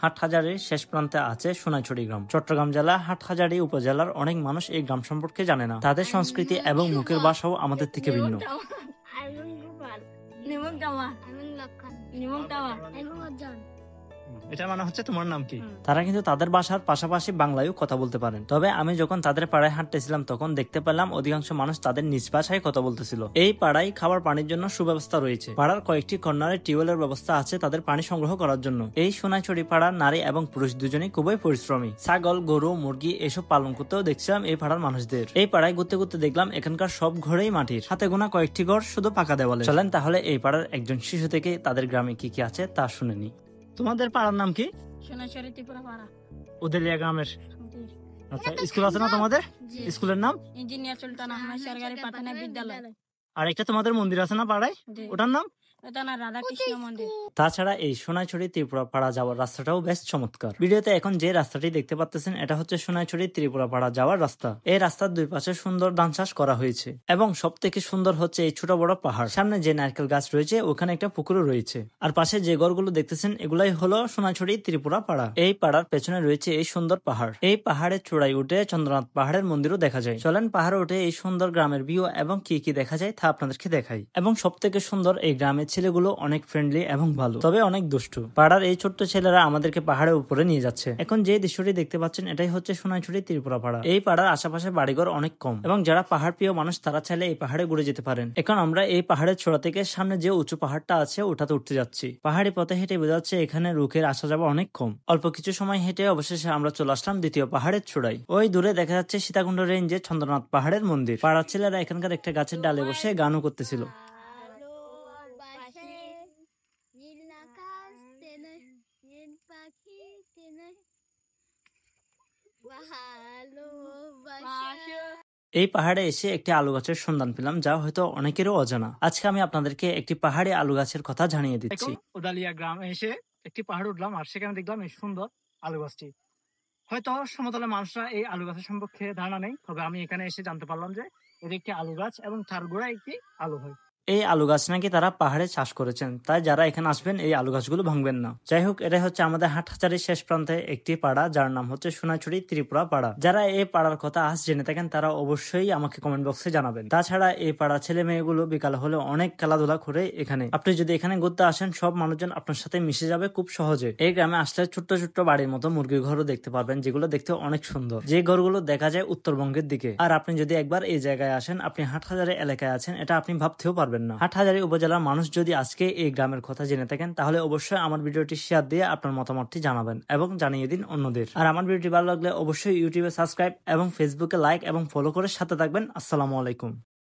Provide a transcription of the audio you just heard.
হাটহাজারীর শেষ প্রান্তে আছে সোনাইছড়ি গ্রাম। চট্টগ্রাম জেলা হাটহাজারী উপজেলার অনেক মানুষ এই গ্রাম সম্পর্কে জানে না। তাদের সংস্কৃতি এবং মুখের ভাষাও আমাদের থেকে ভিন্ন। এটা মানে হচ্ছে তোমার নাম কি? তারা কিন্তু তাদের ভাষার পাশাপাশি বাংলায়ও কথা বলতে পারেন। তবে আমি যখন তাদের পাড়ায় হাঁটতেছিলাম তখন দেখতে পেলাম অধিকাংশ মানুষ তাদের নিজ ভাষায় কথা বলতেছিল। এই পাড়ায় খাবার পানির জন্য সুব্যবস্থা রয়েছে। পাড়ার কয়েকটি কর্নারে টিউবওয়েলের ব্যবস্থা আছে তাদের পানি সংগ্রহ করার জন্য। এই সোনাইছড়ি পাড়ার নারী এবং পুরুষ দুজনেই খুবই পরিশ্রমী। ছাগল, গরু, মুরগি এসব পালন করতেও দেখছিলাম এই পাড়ার মানুষদের। এই পাড়ায় ঘুরতে ঘুরতে দেখলাম এখানকার সব ঘরেই মাটির, হাতে গোনা কয়েকটি ঘর শুধু পাকা দেওয়ালে। চলেন তাহলে এই পাড়ার একজন শিশু থেকে তাদের গ্রামে কি কি আছে তা শুনে নি। তোমাদের পাড়ার নাম কি? সোনাইছড়ি ত্রিপুরা পাড়া। উদেলিয়া গ্রামের। আচ্ছা, স্কুল আছে না তোমাদের? স্কুলের নাম ইঞ্জিনিয়ার সুলতান আহমেদ সরকারি প্রাথমিক বিদ্যালয়। আর একটা তোমাদের মন্দির আছে না পাড়ায়, ওটার নাম? রাধাকৃষ্ণ মন্দির। তাছাড়া এই সোনাইছড়ি ত্রিপুরা পাড়া যাওয়ার রাস্তাটাও বেশ চমৎকার। ভিডিওতে এখন যে রাস্তাটি দেখতে পাচ্ছেন এটা হচ্ছে সোনাইছড়ি ত্রিপুরা পাড়া যাওয়ার রাস্তা। এই রাস্তার দুই পাশে সুন্দর ধান চাষ করা হয়েছে এবং সব থেকে সুন্দর হচ্ছে এই ছোট বড় পাহাড়। সামনে যে নারকেল গাছ রয়েছে ওখানে একটা পুকুরও রয়েছে। আর পাশে যে ঘরগুলো দেখতেছেন এগুলাই হলো সোনাইছড়ি ত্রিপুরা পাড়া। এই পাড়ার পেছনে রয়েছে এই সুন্দর পাহাড়। এই পাহাড়ের চূড়ায় উঠে চন্দ্রনাথ পাহাড়ের মন্দিরও দেখা যায়। চলেন পাহাড়ে উঠে এই সুন্দর গ্রামের ভিউ এবং কি কি দেখা যায় তা আপনাদেরকে দেখাই। এবং সব থেকে সুন্দর এই গ্রামের ছেলেগুলো অনেক ফ্রেন্ডলি এবং ভালো, তবে অনেক দুষ্টু। পাড়ার এই ছোট্ট ছেলেরা আমাদেরকে পাহাড়ের উপরে নিয়ে যাচ্ছে। এখন যে দৃশ্যটি দেখতে পাচ্ছেন এটাই হচ্ছে সোনাইছড়ি ত্রিপুরা পাড়া। এই পাড়ার আশেপাশে বাড়িঘর অনেক কম এবং যারা পাহাড় প্রিয় মানুষ তারা চাইলে এই পাহাড়ে ঘুরে যেতে পারেন। এখন আমরা এই পাহাড়ের চূড়া থেকে সামনে যে উঁচু পাহাড়টা আছে ওটাতে উঠতে যাচ্ছি। পাহাড়ি পথে হেঁটে বোঝা যাচ্ছে এখানে রুখের আসা যাওয়া অনেক কম। অল্প কিছু সময় হেঁটে অবশেষে আমরা চলে আসলাম দ্বিতীয় পাহাড়ের চূড়ায়। ওই দূরে দেখা যাচ্ছে সীতাকুণ্ড রেঞ্জে চন্দ্রনাথ পাহাড়ের মন্দির। পাড়ার ছেলেরা এখানকার একটা গাছের ডালে বসে গানও করতেছিল। এই পাহাড়ে এসে একটি আলু গাছের সন্ধান পেলাম যা হয়তো অনেকেরও অজানা। আজকে আমি আপনাদেরকে একটি পাহাড়ি আলু গাছের কথা জানিয়ে দিচ্ছি। উদালিয়া গ্রামে এসে একটি পাহাড় উঠলাম আর সেখানে দেখলাম এই সুন্দর আলু গাছটি। হয়তো সমতলের মানুষরা এই আলু গাছের সম্পর্কে ধারণা নেই, তবে আমি এখানে এসে জানতে পারলাম যে এটি একটি আলু গাছ এবং তার গোড়ায় একটি আলু হয়। এই আলু গাছ নাকি তারা পাহাড়ে চাষ করেছেন, তাই যারা এখানে আসবেন এই আলু গাছগুলো ভাঙবেন না। যাই হোক, এটাই হচ্ছে আমাদের হাটহাজারীর শেষ প্রান্তে একটি পাড়া যার নাম হচ্ছে সোনাইছড়ি ত্রিপুরা পাড়া। যারা এই পাড়ার কথা আজ জেনে থাকেন তারা অবশ্যই আমাকে কমেন্ট বক্সে জানাবেন। তাছাড়া এই পাড়ার ছেলে মেয়েগুলো বিকাল হলে অনেক খেলাধুলা করে এখানে। আপনি যদি এখানে ঘুরতে আসেন সব মানুষজন আপনার সাথে মিশে যাবে খুব সহজে। এই গ্রামে আসলে ছোট্ট ছোট্ট বাড়ির মতো মুরগির ঘরও দেখতে পারবেন যেগুলো দেখতে অনেক সুন্দর, যে ঘরগুলো দেখা যায় উত্তরবঙ্গের দিকে। আর আপনি যদি একবার এই জায়গায় আসেন, আপনি হাটহাজারী এলাকায় আছেন এটা আপনি ভাবতেও পারবেন না। হাটহাজারী উপজেলার মানুষ যদি আজকে এই গ্রামের কথা জেনে থাকেন তাহলে অবশ্যই আমার ভিডিওটি শেয়ার দিয়ে আপনার মতামতটি জানাবেন এবং জানিয়ে দিন অন্যদের। আর আমার ভিডিওটি ভালো লাগলে অবশ্যই ইউটিউবে সাবস্ক্রাইব এবং ফেসবুকে লাইক এবং ফলো করে সাথে থাকবেন। আসসালামু আলাইকুম।